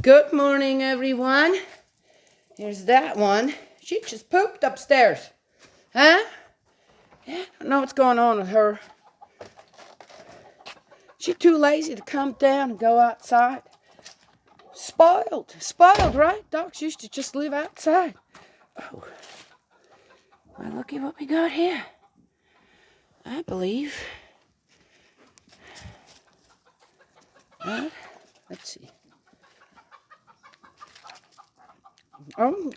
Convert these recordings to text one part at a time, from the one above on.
Good morning, everyone. Here's that one. She just pooped upstairs. Huh? Yeah, I don't know what's going on with her. She's too lazy to come down and go outside. Spoiled, right? Dogs used to just live outside. Oh, well, looky what we got here. I believe. Let's see. Oh,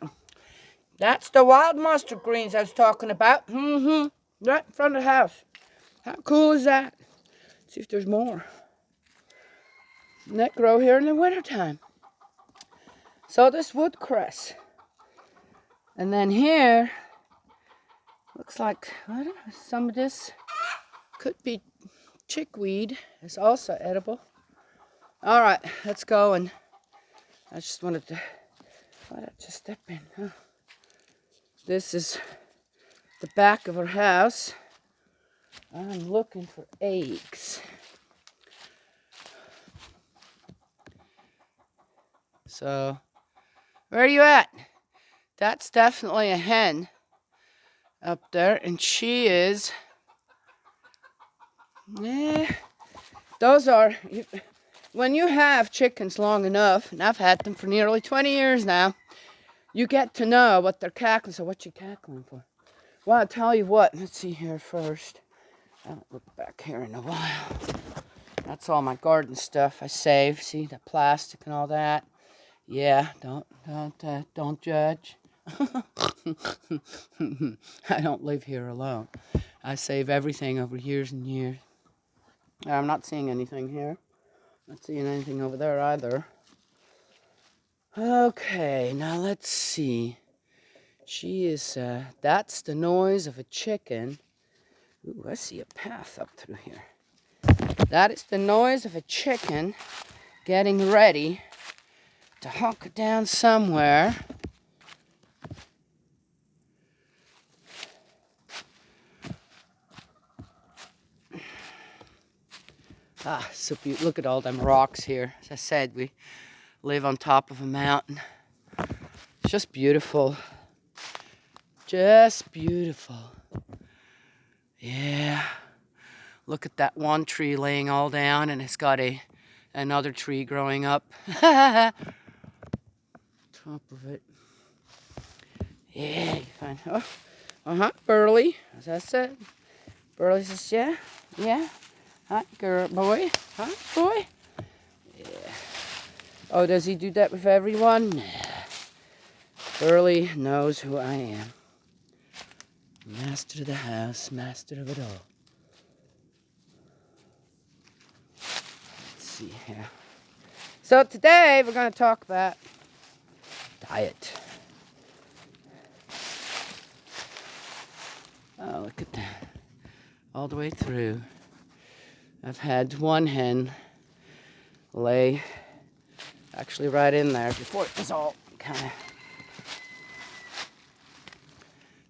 that's the wild mustard greens I was talking about. Right in front of the house. How cool is that? Let's see if there's more. And that grow here in the wintertime. So this woodcress. And then here, looks like, I don't know, some of this could be chickweed. It's also edible. All right, let's go. And I just wanted to, why did I just step in? Huh? This is the back of our house. I'm looking for eggs. So, where are you at? That's definitely a hen up there, and she is, those are, when you have chickens long enough, and I've had them for nearly 20 years now, you get to know what they're cackling. So what you cackling for? Well, I'll tell you what, let's see here first. I haven't looked back here in a while. That's all my garden stuff I saved. See, the plastic and all that. Yeah, don't judge. I don't live here alone. I save everything over years and years. I'm not seeing anything here. Not seeing anything over there either. Okay, now let's see. She is, that's the noise of a chicken. Ooh, I see a path up through here. That is the noise of a chicken getting ready to hunker down somewhere. So beautiful. Look at all them rocks here. As I said, we live on top of a mountain. It's just beautiful. Just beautiful. Yeah. Look at that one tree laying all down, and it's got another tree growing up. Top of it. Yeah, you find. Oh, Burley. As I said, Burley says, yeah. Hi, girl, boy. Hi, boy. Yeah. Oh, does he do that with everyone? Nah. Burley knows who I am. Master of the house, master of it all. Let's see here. So today we're going to talk about diet. Oh, look at that. All the way through. I've had one hen lay actually right in there before it was all kind of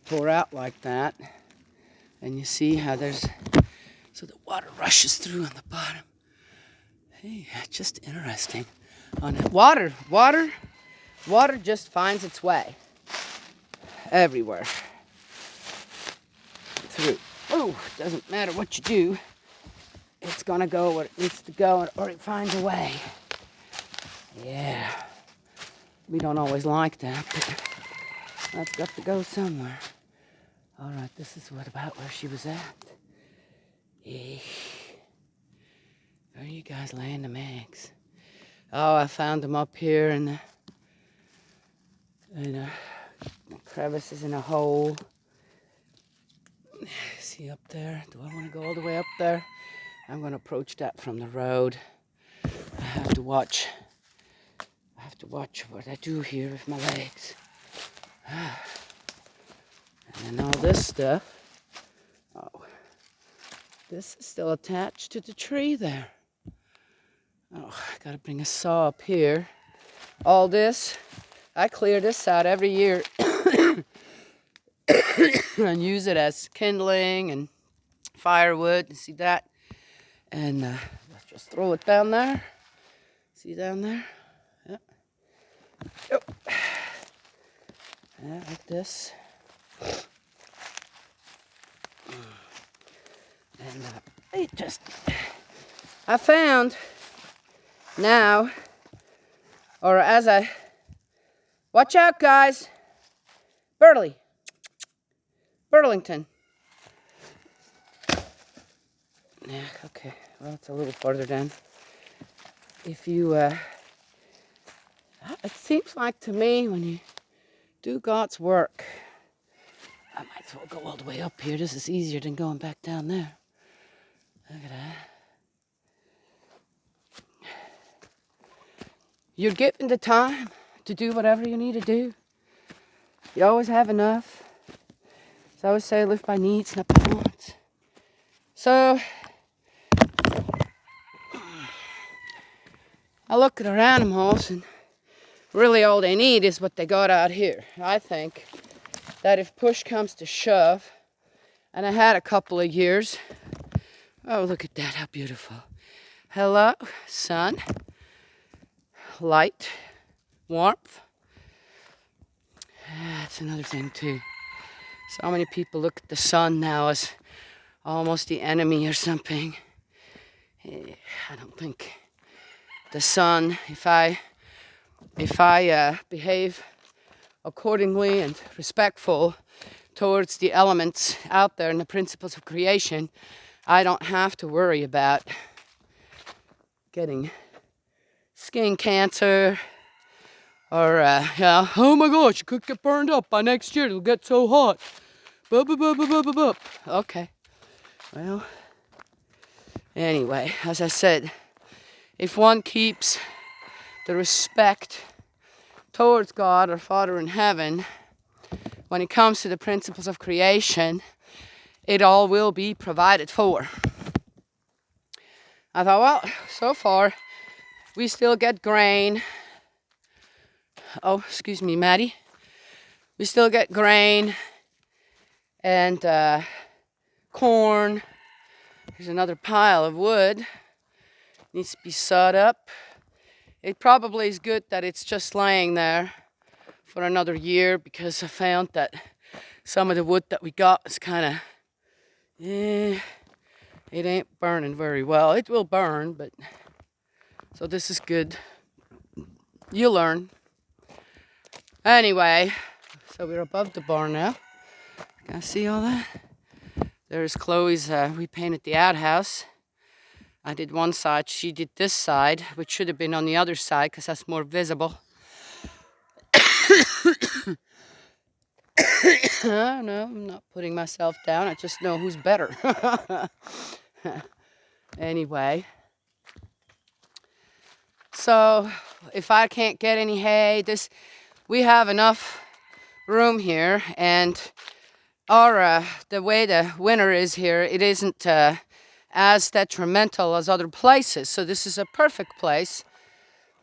tore out like that. And you see how there's, so the water rushes through on the bottom. Hey, just interesting. On it. Water just finds its way everywhere through. Oh, doesn't matter what you do. It's gonna go where it needs to go, or it finds a way. Yeah. We don't always like that, but that's got to go somewhere. All right, this is about where she was at. Where are you guys laying them eggs? Oh, I found them up here in the crevices in a hole. See up there? Do I want to go all the way up there? I'm going to approach that from the road. I have to watch what I do here with my legs. And then all this stuff. Oh, this is still attached to the tree there. Oh, I got to bring a saw up here. All this, I clear this out every year and use it as kindling and firewood. You see that? And let's just throw it down there. See down there? Yeah. Oh. Yeah, like this. And I found now, or as I, watch out guys, Burlington. Yeah, okay, well it's a little farther down. If you, it seems like to me when you do God's work, I might as well go all the way up here. This is easier than going back down there. Look at that. You're given the time to do whatever you need to do. You always have enough. As I always say, live by needs, not by wants. So, I look at our animals and really all they need is what they got out here. I think that if push comes to shove, and I had a couple of years, oh look at that, how beautiful. Hello, sun, light, warmth. That's another thing too. So many people look at the sun now as almost the enemy or something. I don't think the sun, if I behave accordingly and respectful towards the elements out there and the principles of creation, I don't have to worry about getting skin cancer or, oh my gosh, you could get burned up by next year, it'll get so hot. Okay, well, anyway, as I said, if one keeps the respect towards God, our Father in heaven, when it comes to the principles of creation, it all will be provided for. I thought, well, so far, we still get grain. Oh, excuse me, Maddie. We still get grain and corn. There's another pile of wood. Needs to be sawed up. It probably is good that it's just laying there for another year, because I found that some of the wood that we got is kind of, it ain't burning very well. It will burn, but, so this is good. You learn. Anyway, so we're above the barn now. Can I see all that? There's Chloe's, we painted the outhouse. I did one side, she did this side, which should have been on the other side because that's more visible. No, I'm not putting myself down. I just know who's better. Anyway. So, if I can't get any hay, we have enough room here, and our the way the winter is here, it isn't as detrimental as other places. So this is a perfect place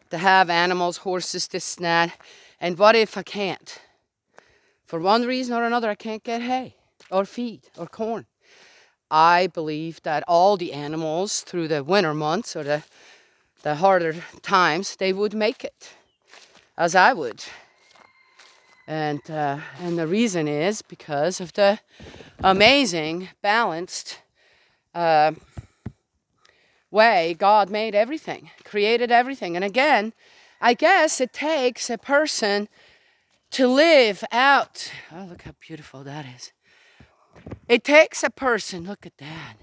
to have animals, horses, this and that. And what if I can't? For one reason or another, I can't get hay or feed or corn. I believe that all the animals through the winter months or the harder times, they would make it, as I would. And the reason is because of the amazing, balanced way God made everything, created everything. And again, I guess it takes a person to live out. Oh, look how beautiful that is. It takes a person, look at that,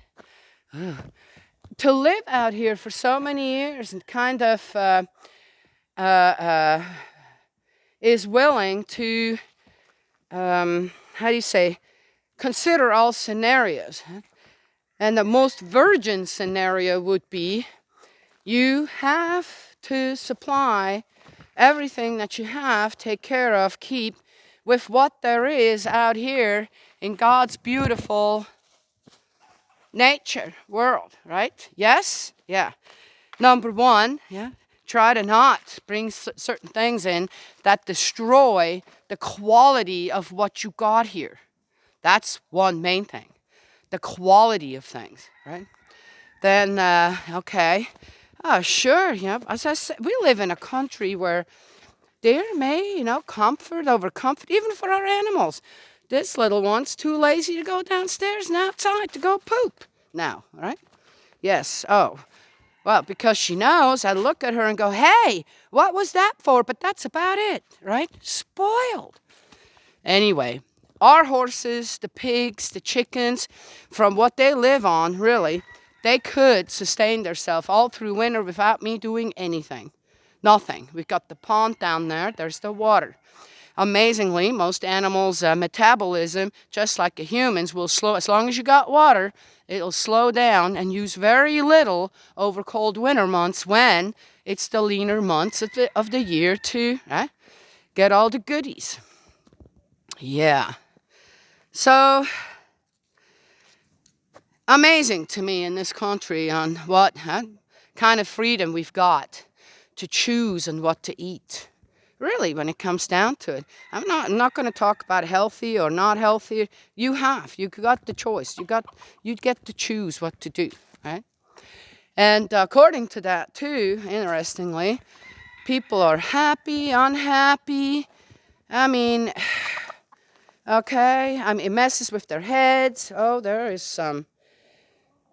to live out here for so many years and kind of is willing to, consider all scenarios. And the most virgin scenario would be you have to supply everything that you have, take care of, keep with what there is out here in God's beautiful nature world, right? Yes? Yeah. Number one, yeah, try to not bring certain things in that destroy the quality of what you got here. That's one main thing. The quality of things, right? Then, okay. Oh, sure, yeah. As I said, we live in a country where dear me, comfort over comfort, even for our animals. This little one's too lazy to go downstairs and outside to go poop now, right? Yes, oh. Well, because she knows, I look at her and go, hey, what was that for? But that's about it, right? Spoiled. Anyway, our horses, the pigs, the chickens, from what they live on, really, they could sustain themselves all through winter without me doing anything. Nothing. We've got the pond down there. There's the water. Amazingly, most animals' metabolism, just like a human's, will slow. As long as you got water, it'll slow down and use very little over cold winter months when it's the leaner months of the year to get all the goodies. Yeah. So, amazing to me in this country on what kind of freedom we've got to choose on what to eat. Really, when it comes down to it. I'm not going to talk about healthy or not healthy. You got the choice. You get to choose what to do, right? And according to that too, interestingly, people are happy, unhappy. I mean, okay, it messes with their heads. Oh, there is some.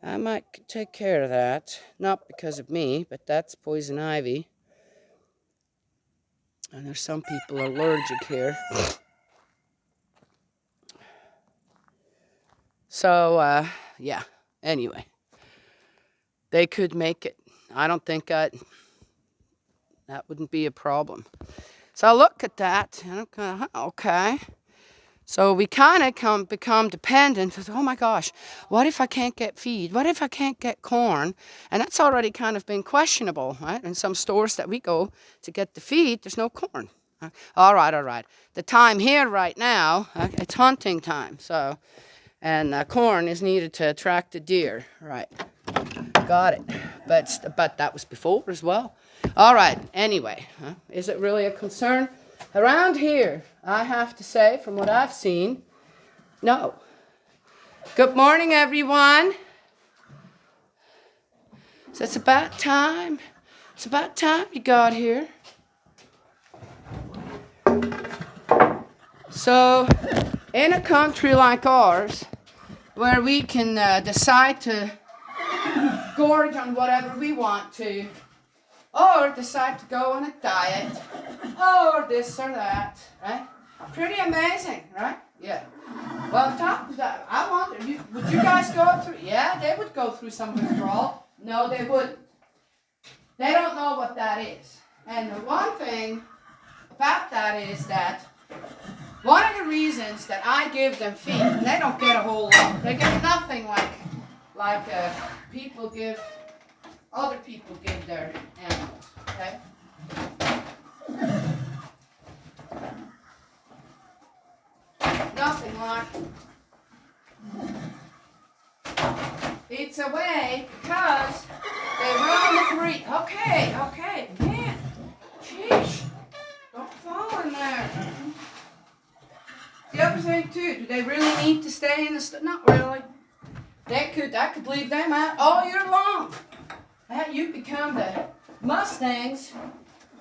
I might take care of that. Not because of me, but that's poison ivy. And there's some people allergic here. So, yeah, anyway. They could make it. I don't think that wouldn't be a problem. So I look at that, and I'm kind of, okay. So we kind of become dependent. Oh my gosh, what if I can't get feed? What if I can't get corn? And that's already kind of been questionable, right? In some stores that we go to get the feed, there's no corn. All right. The time here right now, it's hunting time. So, and corn is needed to attract the deer, right? Got it. But that was before as well. All right. Anyway, is it really a concern? Around here, I have to say, from what I've seen, no. Good morning, everyone. So it's about time. It's about time you got here. So, in a country like ours, where we can decide to gorge on whatever we want to, or decide to go on a diet, or this or that, right? Pretty amazing, right? Yeah. Well, on top of that, I wonder, would you guys go through? Yeah, they would go through some withdrawal. No, they wouldn't. They don't know what that is. And the one thing about that is that one of the reasons that I give them feed, and they don't get a whole lot. They get nothing like other people give their animals, okay? Nothing like. It's a way because they run the breed. Okay, man. Sheesh. Don't fall in there. The other thing too, do they really need to stay in the not really. I could leave them out all year long. You become the Mustangs,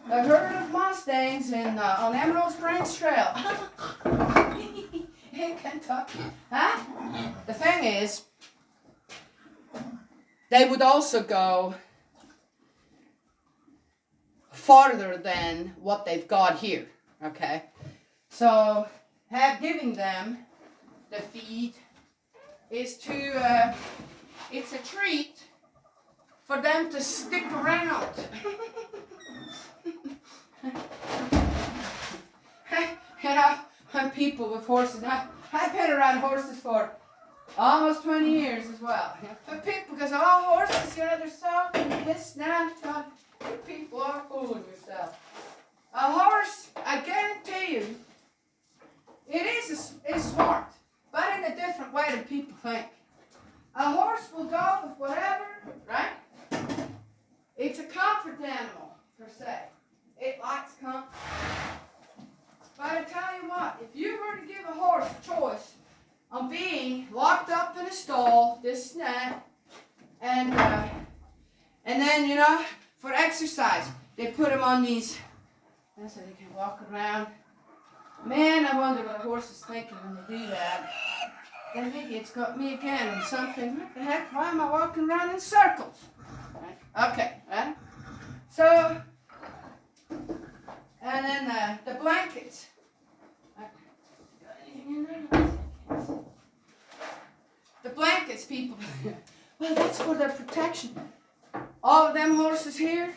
the herd of Mustangs on Emerald Springs Trail. In Kentucky. Huh? The thing is, they would also go farther than what they've got here. Okay? So, giving them the feed is it's a treat for them to stick around. When people with horses, I've been around horses for almost 20 years as well. But people, because all horses, they're so this now, people are fooling yourself. A horse, I guarantee you, it is smart, but in a different way than people think. A horse will go with whatever, right? It's a comfort animal, per se. It likes comfort. But I tell you what, if you were to give a horse a choice on being locked up in a stall, this and that, and then, for exercise, they put him on these And so they can walk around. Man, I wonder what a horse is thinking when they do that. Then maybe it's got me again and something. What the heck? Why am I walking around in circles? Right? Okay, right? So, and then the blankets. The blankets, people. Well, that's for their protection. All of them horses here,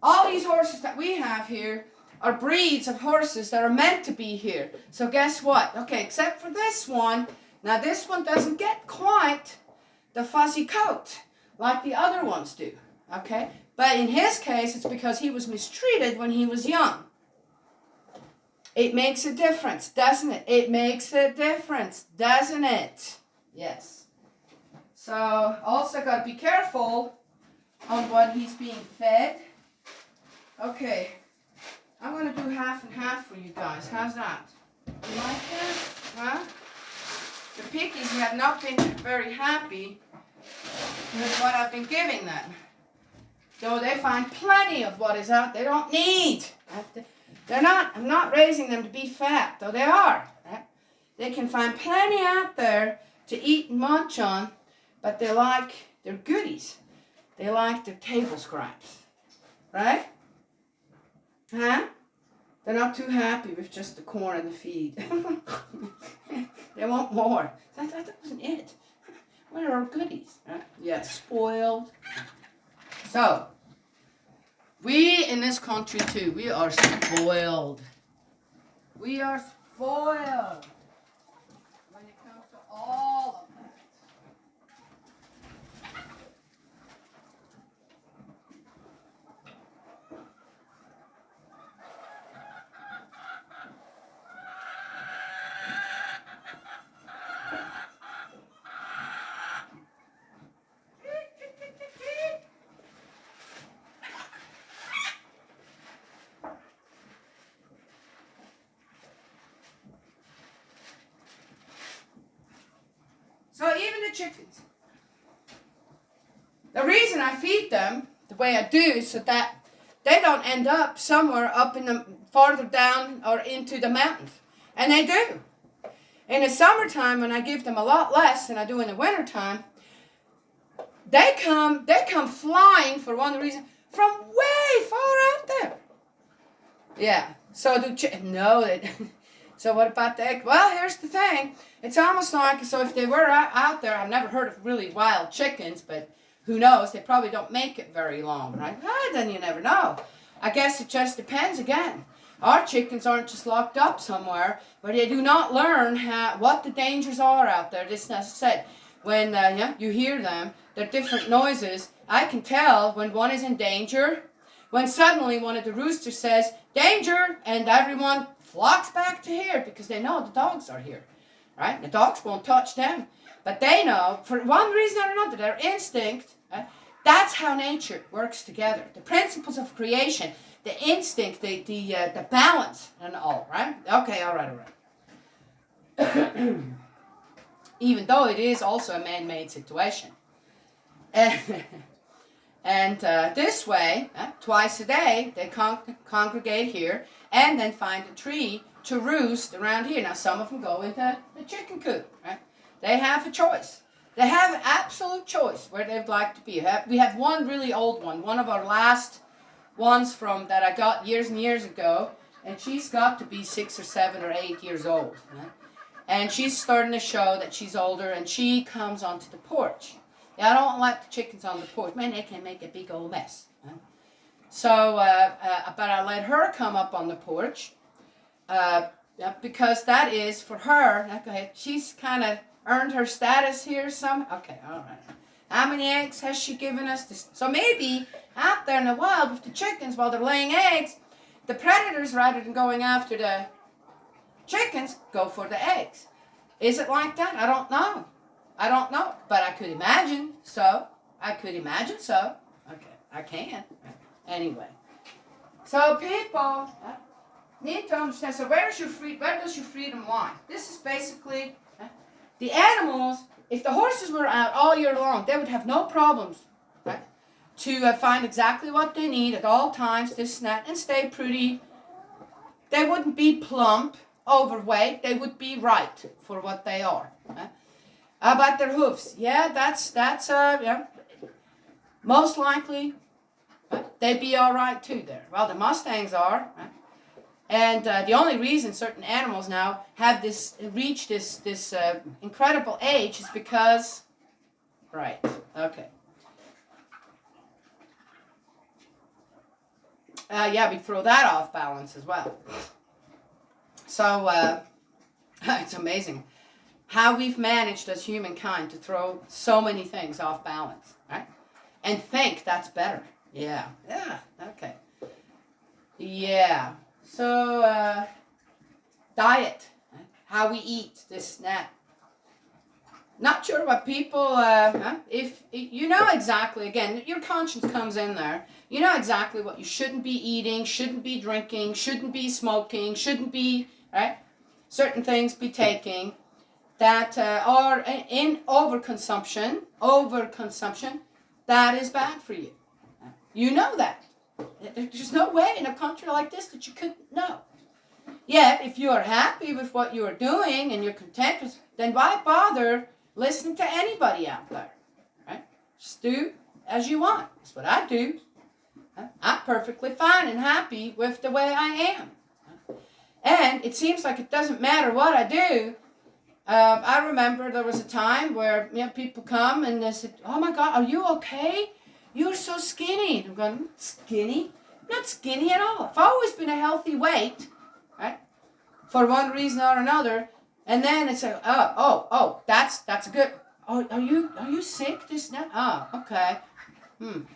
all these horses that we have here are breeds of horses that are meant to be here. So guess what? Okay, except for this one. Now this one doesn't get quite the fuzzy coat like the other ones do. Okay? But in his case, it's because he was mistreated when he was young. It makes a difference, doesn't it? It makes a difference, doesn't it? Yes. So also got to be careful on what he's being fed. Okay. I'm going to do half and half for you guys. How's that? You like that? Huh? The piggies have not been very happy with what I've been giving them. Though they find plenty of what is out. They don't need. I'm not raising them to be fat, though they are. Right? They can find plenty out there to eat and munch on, but they like their goodies. They like their table scraps. Right? Huh? They're not too happy with just the corn and the feed. They want more. That wasn't it. What are our goodies? Right? Yeah, spoiled. So, we in this country too, we are spoiled. We are spoiled when it comes to all of that. So even the chickens. The reason I feed them the way I do is so that they don't end up somewhere up in the farther down or into the mountains. And they do. In the summertime, when I give them a lot less than I do in the wintertime, they come flying for one reason from way far out there. Yeah. So do no. So what about the egg? Well, here's the thing. It's almost like, so if they were out there, I've never heard of really wild chickens, but who knows? They probably don't make it very long, right? Well, then you never know. I guess it just depends again. Our chickens aren't just locked up somewhere, but they do not learn what the dangers are out there. This, as I said, when you hear them, they're different noises. I can tell when one is in danger, when suddenly one of the roosters says, danger, and everyone flocks back to here because they know the dogs are here, right? The dogs won't touch them, but they know, for one reason or another, their instinct, right? That's how nature works together. The principles of creation, the instinct, the balance and all, right? Okay, all right. Even though it is also a man-made situation. And this way, twice a day, they congregate here and then find a tree to roost around here. Now, some of them go into the chicken coop, right? They have a choice. They have absolute choice where they'd like to be. We have one really old one of our last ones from that I got years and years ago, and she's got to be 6 or 7 or 8 years old. Right? And she's starting to show that she's older, and she comes onto the porch. I don't like the chickens on the porch. Man, they can make a big old mess. Right? So, but I let her come up on the porch because that is for her. Okay, she's kind of earned her status here. Okay, all right. How many eggs has she given us? So maybe out there in the wild with the chickens while they're laying eggs, the predators, rather than going after the chickens, go for the eggs. Is it like that? I don't know. But I could imagine so. Okay, I can. Anyway. So people need to understand, so where does your freedom lie? This is basically the animals. If the horses were out all year long, they would have no problems, right, to find exactly what they need at all times, this and that, and stay pretty. They wouldn't be plump, overweight. They would be right for what they are. How about their hoofs? Yeah, that's yeah. Most likely, they'd be all right too there. Well, the Mustangs are. And the only reason certain animals now have reach this incredible age is because, right, okay. Yeah, we throw that off balance as well. So, it's amazing how we've managed as humankind to throw so many things off balance, right? And think that's better. Yeah, okay. Yeah. So, diet, how we eat, this, that. Not sure what people, if you know exactly, again, your conscience comes in there. You know exactly what you shouldn't be eating, shouldn't be drinking, shouldn't be smoking, shouldn't be, right? Certain things be taking that are in overconsumption, that is bad for you. You know that. There's no way in a country like this that you couldn't know. Yet, if you are happy with what you are doing and you're content with, then why bother listening to anybody out there? Right? Just do as you want. That's what I do. I'm perfectly fine and happy with the way I am. And it seems like it doesn't matter what I do. I remember there was a time where people come and they said, "Oh my God, are you okay? You're so skinny." I'm going, "Skinny? I'm not skinny at all. I've always been a healthy weight, right? For one reason or another." And then it's like, that's a good. Oh, are you sick? This now? Oh, okay.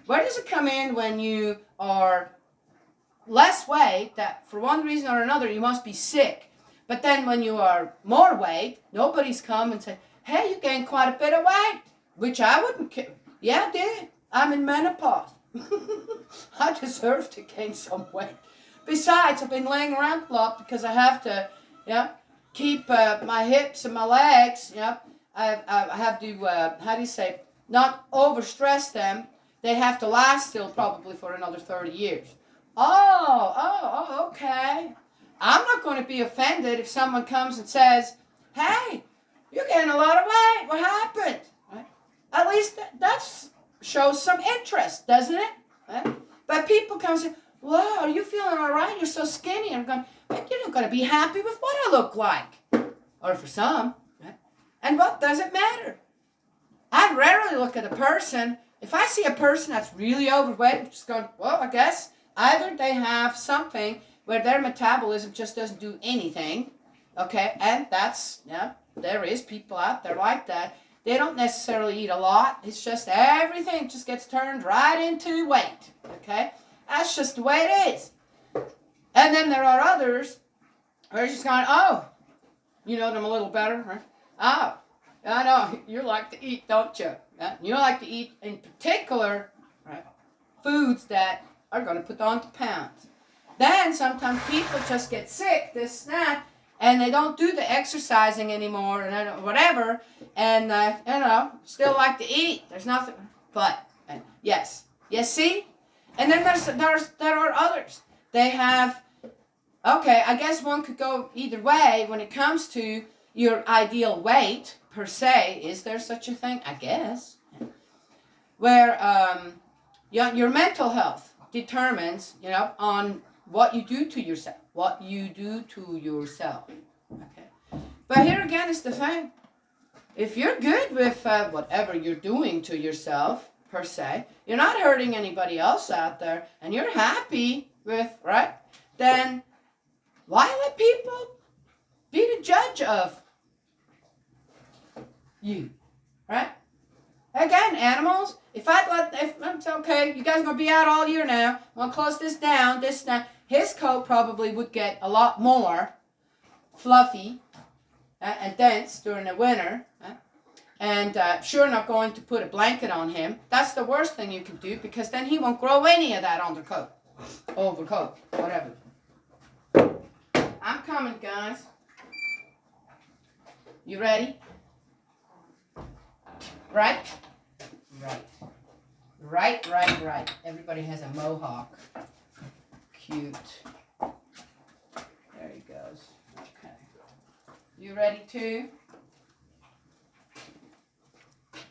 Where does it come in when you are less weight? That for one reason or another you must be sick. But then when you are more weight, nobody's come and said, "Hey, you gained quite a bit of weight," which I wouldn't care. Yeah, I did. I'm in menopause. I deserve to gain some weight. Besides, I've been laying around a lot because I have to, keep my hips and my legs. I have to, how do you say, not overstress them. They have to last still probably for another 30 years. Oh, okay. I'm not going to be offended if someone comes and says, "Hey, you're getting a lot of weight. What happened?" Right? At least that shows some interest, doesn't it? Right? But people come and say, "Wow, are you feeling all right? You're so skinny." I'm going, "But you're not going to be happy with what I look like." Or for some. Right? And what does it matter? I rarely look at a person. If I see a person that's really overweight, I'm just going, well, I guess either they have something where their metabolism just doesn't do anything, okay, and that's, there is people out there like that. They don't necessarily eat a lot. It's just everything just gets turned right into weight, okay? That's just the way it is. And then there are others who are just going, "Oh, you know them a little better, right? Oh, I know, you like to eat, don't you? You like to eat, in particular, right, foods that are going to put on the pounds." Then sometimes people just get sick, this, that, and they don't do the exercising anymore, and whatever, and, still like to eat. There's nothing, but, yes, see? And then there are others. They have, okay, I guess one could go either way when it comes to your ideal weight, per se. Is there such a thing? I guess. Where your mental health determines, on what you do to yourself. Okay. But here again is the thing. If you're good with whatever you're doing to yourself, per se, you're not hurting anybody else out there, and you're happy with, right? Then why let people be the judge of you, right? Again, animals, if it's okay, you guys are going to be out all year now, I'm going to close this down, his coat probably would get a lot more fluffy and dense during the winter, and sure not going to put a blanket on him. That's the worst thing you can do, because then he won't grow any of that overcoat, whatever. I'm coming, guys. You ready? Right? Right. Everybody has a mohawk. Cute. There he goes. Okay. You ready too?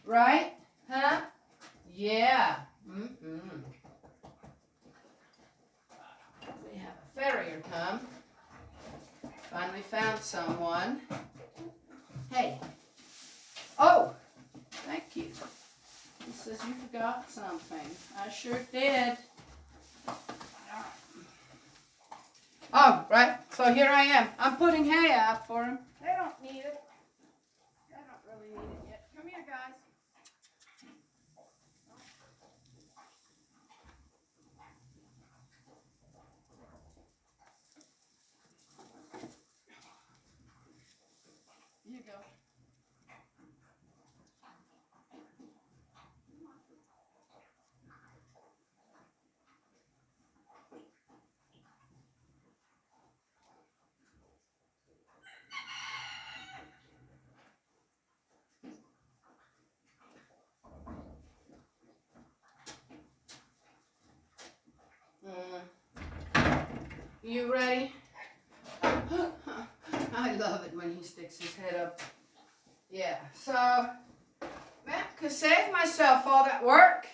Right? Huh? Yeah. Mm-hmm. We have a farrier come. Finally found someone. Hey. Oh, thank you. He says you forgot something. I sure did. Oh, right. So here I am. I'm putting hay out for him. They don't need it. They don't really need it yet. Come here, guys. Here you go. You ready? I love it when he sticks his head up. Yeah, so, man, could save myself all that work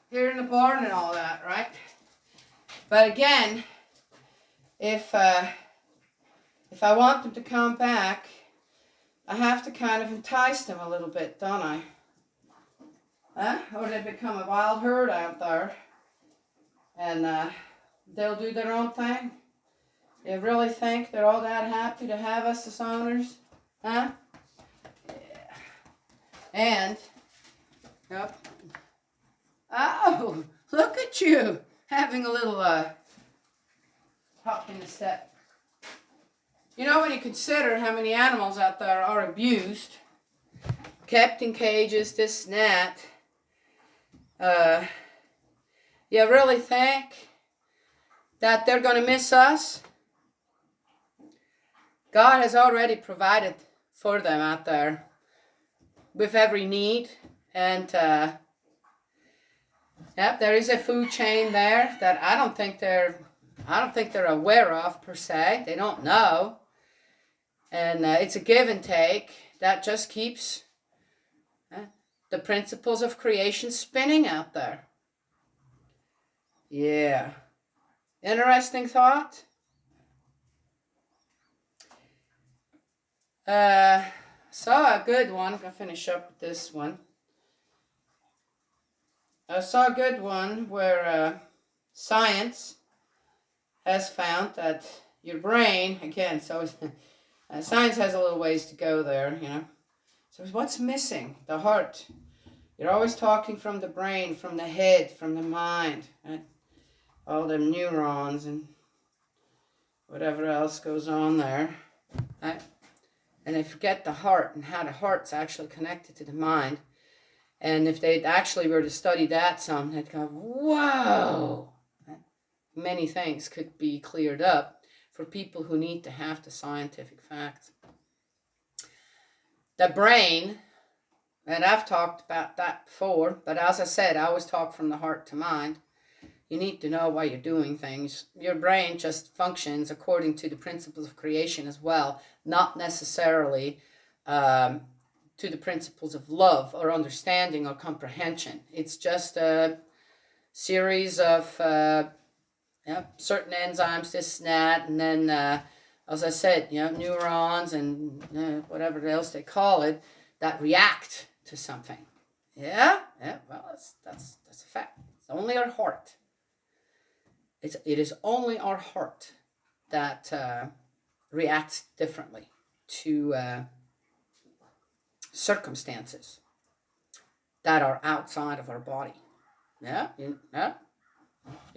here in the barn and all that, right? But again, if I want them to come back, I have to kind of entice them a little bit, don't I? Huh? Or they become a wild herd out there, and they'll do their own thing. You really think they're all that happy to have us as owners? Huh? Yeah. And, yep. Oh, look at you, having a little hop in the step. You know, when you consider how many animals out there are abused, kept in cages, this and that, you really think that they're going to miss us? God has already provided for them out there with every need, and yep, there is a food chain there that I don't think they're aware of per se. They don't know, and it's a give and take that just keeps the principles of creation spinning out there. Yeah, interesting thought. Saw a good one. I'm gonna finish up with this one. I saw a good one where science has found that your brain, again, so science has a little ways to go there, you know. So what's missing? The heart. You're always talking from the brain, from the head, from the mind, right? All them neurons and whatever else goes on there, right? And they forget the heart and how the heart's actually connected to the mind. And if they actually were to study that some, they'd go, whoa! Many things could be cleared up for people who need to have the scientific facts. The brain, and I've talked about that before, but as I said, I always talk from the heart to mind. You need to know why you're doing things. Your brain just functions according to the principles of creation as well, not necessarily to the principles of love or understanding or comprehension. It's just a series of certain enzymes, this and that, and then, as I said, neurons and whatever else they call it, that react to something. Yeah, well, that's a fact. It's only our heart. It is only our heart that reacts differently to circumstances that are outside of our body. Yeah. You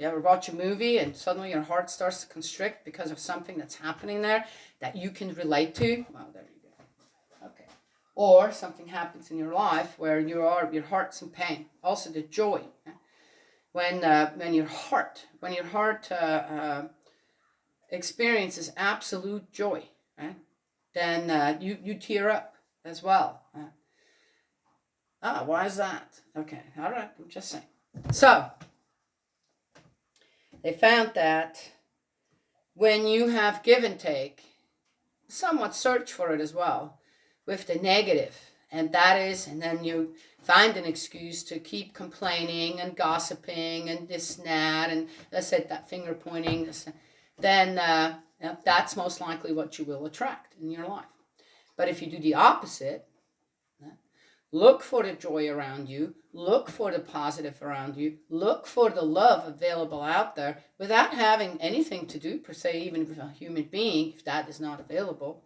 ever watch a movie and suddenly your heart starts to constrict because of something that's happening there that you can relate to? Well, there you go. Okay. Or something happens in your life where your heart's in pain. Also the joy. Yeah? When your heart experiences absolute joy, right? Then you tear up as well. Why is that? Okay, all right, I'm just saying. So they found that when you have give and take, somewhat search for it as well, with the negative, and then you find an excuse to keep complaining and gossiping and this and that, and I said that finger pointing, then that's most likely what you will attract in your life. But if you do the opposite, look for the joy around you, look for the positive around you, look for the love available out there without having anything to do per se, even with a human being, if that is not available,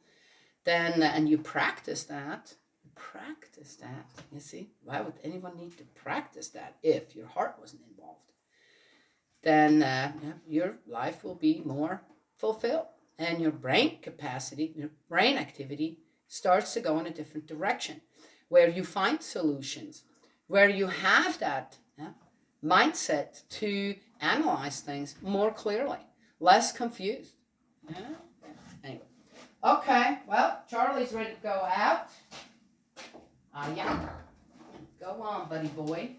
then, and you practice that, you see, why would anyone need to practice that if your heart wasn't involved? Then your life will be more fulfilled, and your brain capacity, your brain activity starts to go in a different direction, where you find solutions, where you have that mindset to analyze things more clearly, less confused. Anyway. Okay, well, Charlie's ready to go out. Yeah. Go on, buddy boy.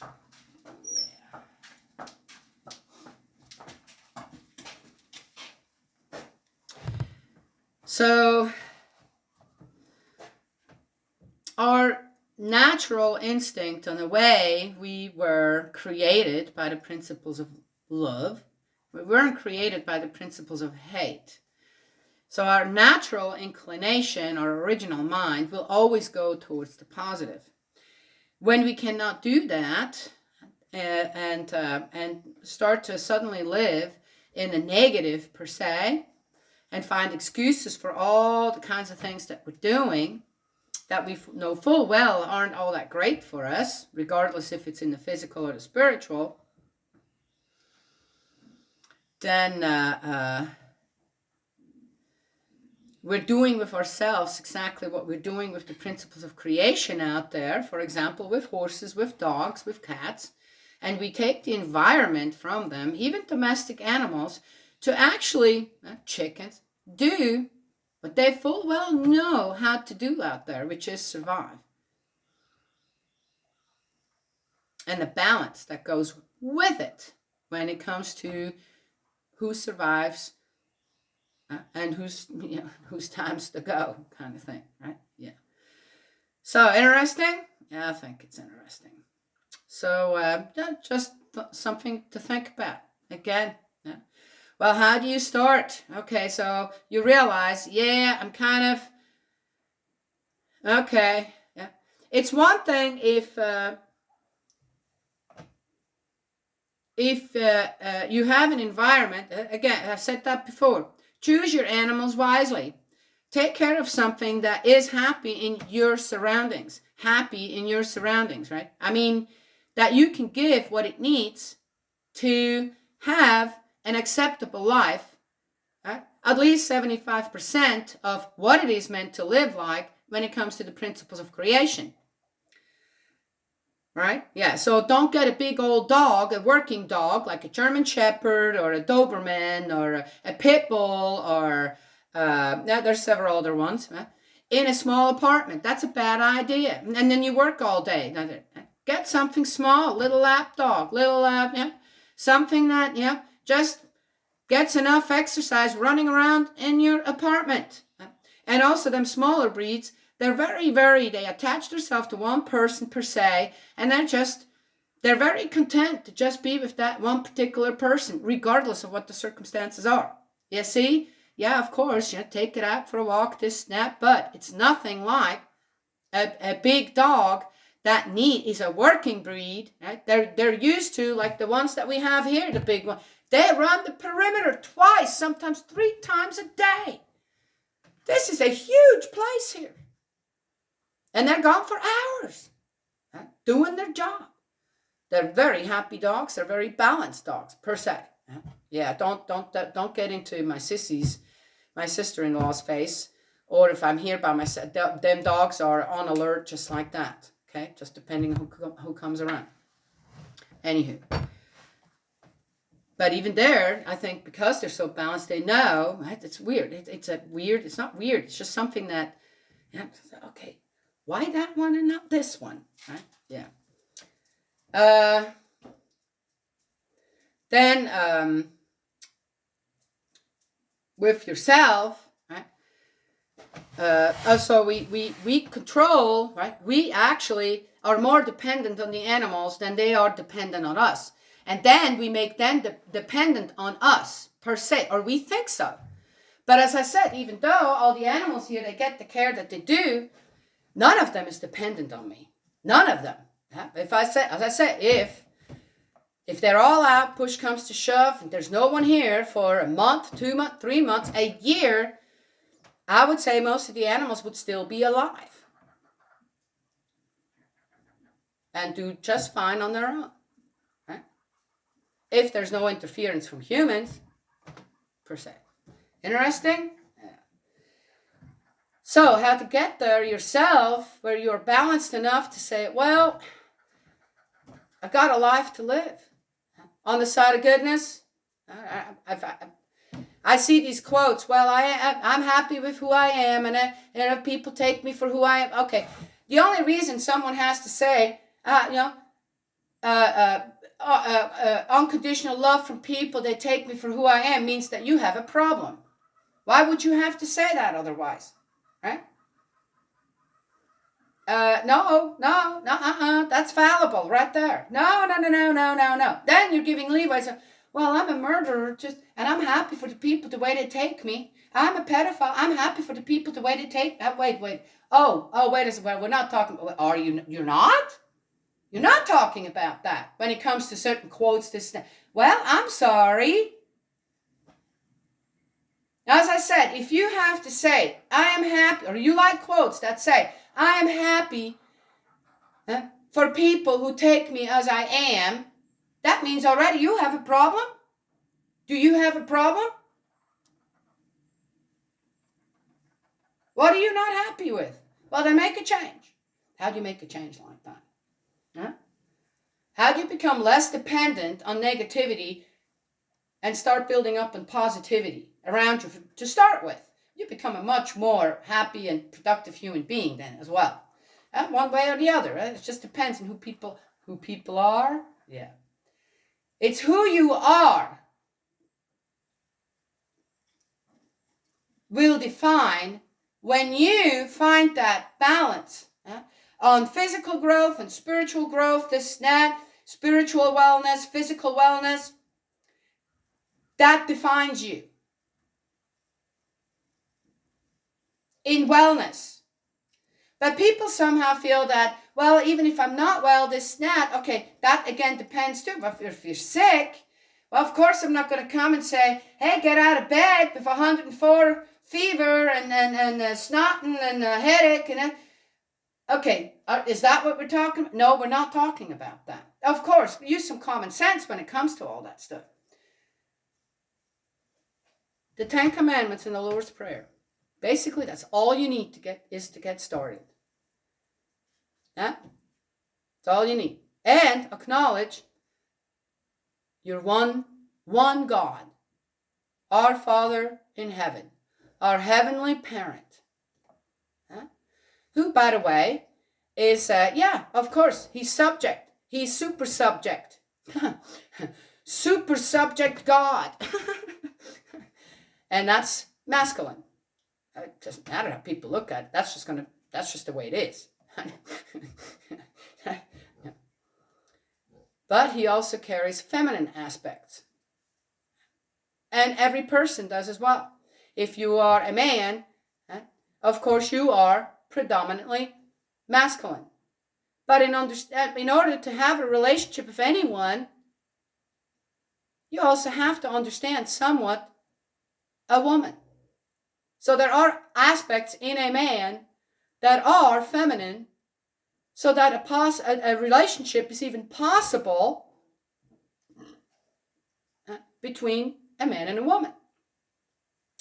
Yeah. So, our natural instinct, on the way we were created by the principles of love, we weren't created by the principles of hate. So our natural inclination, our original mind, will always go towards the positive. When we cannot do that and start to suddenly live in the negative per se, and find excuses for all the kinds of things that we're doing that we know full well aren't all that great for us, regardless if it's in the physical or the spiritual, then we're doing with ourselves exactly what we're doing with the principles of creation out there, for example, with horses, with dogs, with cats, and we take the environment from them, even domestic animals, to actually, chickens, do what they full well know how to do out there, which is survive. And the balance that goes with it when it comes to who survives and whose time's to go, kind of thing, right? Yeah. So interesting? Yeah, I think it's interesting. So just something to think about. Again, yeah. Well, how do you start? Okay, so you realize, yeah, I'm kind of, okay, yeah. It's one thing if you have an environment, again, I've said that before, choose your animals wisely. Take care of something that is happy in your surroundings, right? I mean, that you can give what it needs to have an acceptable life, right? At least 75% of what it is meant to live like when it comes to the principles of creation. Right? Yeah, so don't get a big old dog, a working dog, like a German Shepherd or a Doberman or a Pit Bull or, there's several other ones, in a small apartment. That's a bad idea. And then you work all day. Get something small, little lap dog, something that, just gets enough exercise running around in your apartment. And also them smaller breeds, they're they attach themselves to one person per se, and they're very content to just be with that one particular person, regardless of what the circumstances are. You see? Yeah, of course, take it out for a walk, this, that, but it's nothing like a big dog that is a working breed. Right? They're used to, like the ones that we have here, the big one. They run the perimeter twice, sometimes 3 times a day. This is a huge place here. And they're gone for hours, doing their job. They're very happy dogs. They're very balanced dogs, per se. Yeah, don't get into my sister-in-law's face, or if I'm here by myself. Them dogs are on alert just like that, okay? Just depending who comes around. Anywho. But even there, I think because they're so balanced, they know, right? It's weird. It's not weird. It's just something that, okay, why that one and not this one, right? Yeah. Then with yourself, right? So we control, right? We actually are more dependent on the animals than they are dependent on us. And then we make them dependent on us, per se, or we think so. But as I said, even though all the animals here, they get the care that they do, none of them is dependent on me. None of them. If I say, as I said, if they're all out, push comes to shove, and there's no one here for a month, 2 months, 3 months, a year, I would say most of the animals would still be alive and do just fine on their own, right? If there's no interference from humans, per se. Interesting? Yeah. So how to get there yourself, where you're balanced enough to say, well, I've got a life to live. On the side of goodness, I see these quotes. Well, I'm happy with who I am, and if people take me for who I am, okay. The only reason someone has to say, unconditional love from people, they take me for who I am, means that you have a problem. Why would you have to say that otherwise, right? No, that's fallible right there. No. Then you're giving leeway. So, well, I'm a murderer, and I'm happy for the people the way they take me. I'm a pedophile. I'm happy for the people the way they take. Wait. Oh, wait a second. Well, we're not talking. Are you? You're not. You're not talking about that when it comes to certain quotes. Well, I'm sorry. As I said, if you have to say, I am happy, or you like quotes that say, I am happy for people who take me as I am, that means already you have a problem. Do you have a problem? What are you not happy with? Well, then make a change. How do you make a change like that? Huh? How do you become less dependent on negativity and start building up on positivity around you to start with? You become a much more happy and productive human being then as well. One way or the other. It just depends on who people are. Yeah. It's who you are will define when you find that balance on physical growth and spiritual growth, spiritual wellness, physical wellness, that defines you. In wellness. But people somehow feel that, well, even if I'm not well, okay, that again depends too. But if you're sick, well, of course I'm not going to come and say, hey, get out of bed with 104 fever and snotting and a headache. Okay, is that what we're talking about? No, we're not talking about that. Of course, use some common sense when it comes to all that stuff. The 10 Commandments in the Lord's Prayer. Basically, that's all you need to get started. That's all you need. And acknowledge you're one God, our Father in heaven, our heavenly parent, who, by the way, is, of course, he's subject. He's super subject. Super subject God. And that's masculine. It doesn't matter how people look at it. That's just the way it is. But he also carries feminine aspects. And every person does as well. If you are a man, of course you are predominantly masculine. But in order to have a relationship with anyone, you also have to understand somewhat a woman. So there are aspects in a man that are feminine, so that a relationship is even possible between a man and a woman.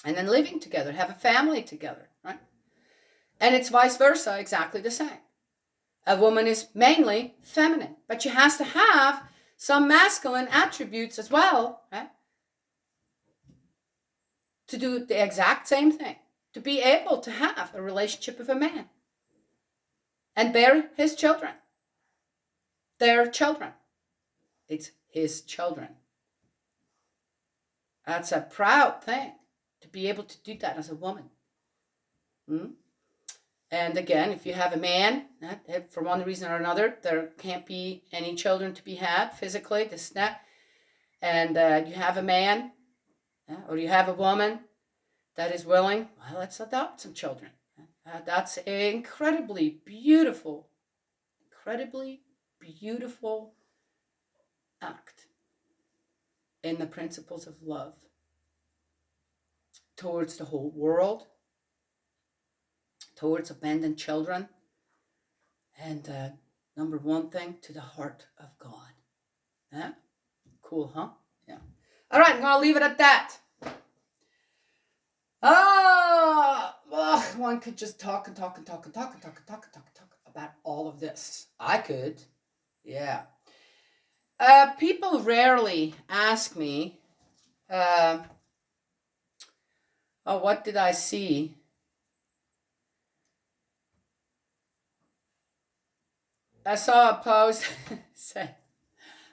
And then living together, have a family together, right? And it's vice versa, exactly the same. A woman is mainly feminine, but she has to have some masculine attributes as well, right? To do the exact same thing, to be able to have a relationship with a man and bear his children, their children, It's his children. That's a proud thing to be able to do that as a woman. And again, if you have a man, for one reason or another, there can't be any children to be had physically, this and that, and you have a man or you have a woman that is willing, well, let's adopt some children. That's an incredibly beautiful act in the principles of love towards the whole world, towards abandoned children, and number one thing, to the heart of God. Yeah? Cool, huh? Yeah. All right, I'm going to leave it at that. One could just talk about all of this. I could. Yeah. People rarely ask me, what did I see? I saw a post say,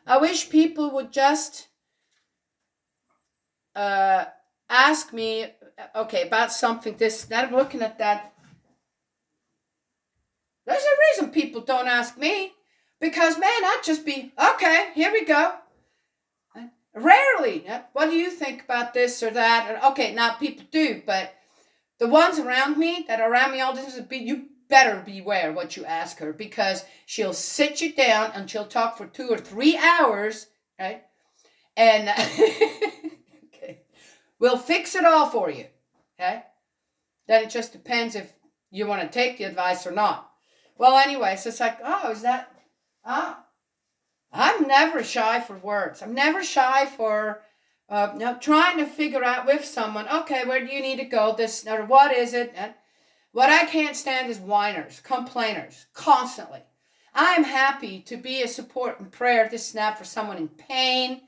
I wish people would just ask me, about something, this, that. I'm looking at that. There's a reason people don't ask me. Because, man, I'd just be, okay, here we go. Rarely, what do you think about this or that? Okay, now people do, but the ones around me that are around me all this, you better beware what you ask her, because she'll sit you down and she'll talk for 2 or 3 hours, right? And okay, we'll fix it all for you, okay? Then it just depends if you want to take the advice or not. Well, anyway, so it's like, is that... I'm never shy for words. I'm never shy for trying to figure out with someone, okay, where do you need to go? This, or what is it? And what I can't stand is whiners, complainers, constantly. I'm happy to be a support and prayer, this and that, for someone in pain,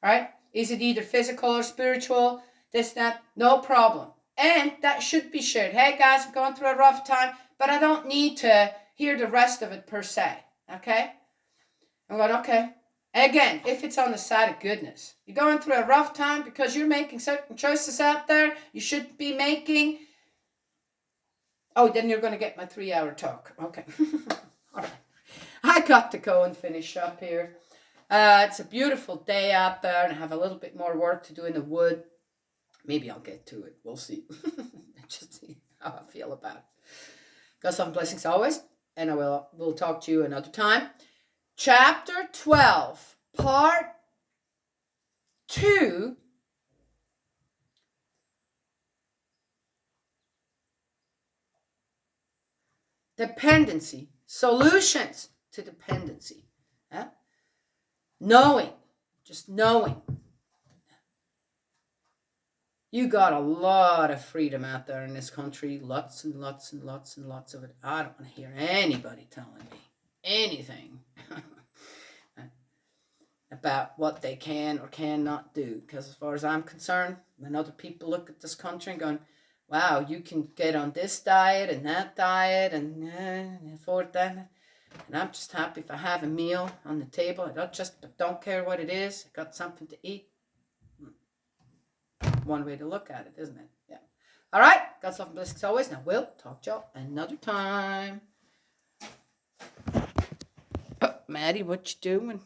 right? Is it either physical or spiritual? This, that, no problem. And that should be shared. Hey, guys, I'm going through a rough time, but I don't need to hear the rest of it per se. Okay? I'm going, okay. Again, if it's on the side of goodness, you're going through a rough time because you're making certain choices out there you shouldn't be making. Then you're going to get my 3-hour talk. Okay. All right. I got to go and finish up here. It's a beautiful day out there, and I have a little bit more work to do in the wood. Maybe I'll get to it. We'll see. Just see how I feel about it. God's love and blessings always. And we'll talk to you another time. Chapter 12, part 2. Dependency. Solutions to dependency. Knowing. Just knowing. You got a lot of freedom out there in this country. Lots and lots and lots and lots of it. I don't want to hear anybody telling me anything about what they can or cannot do. Because as far as I'm concerned, when other people look at this country and going, wow, you can get on this diet and that diet and afford that. And I'm just happy if I have a meal on the table. I don't care what it is. I got something to eat. One way to look at it, isn't it? Yeah. All right. God's love and blessings always. Now we'll talk to y'all another time. Maddie, what you doing?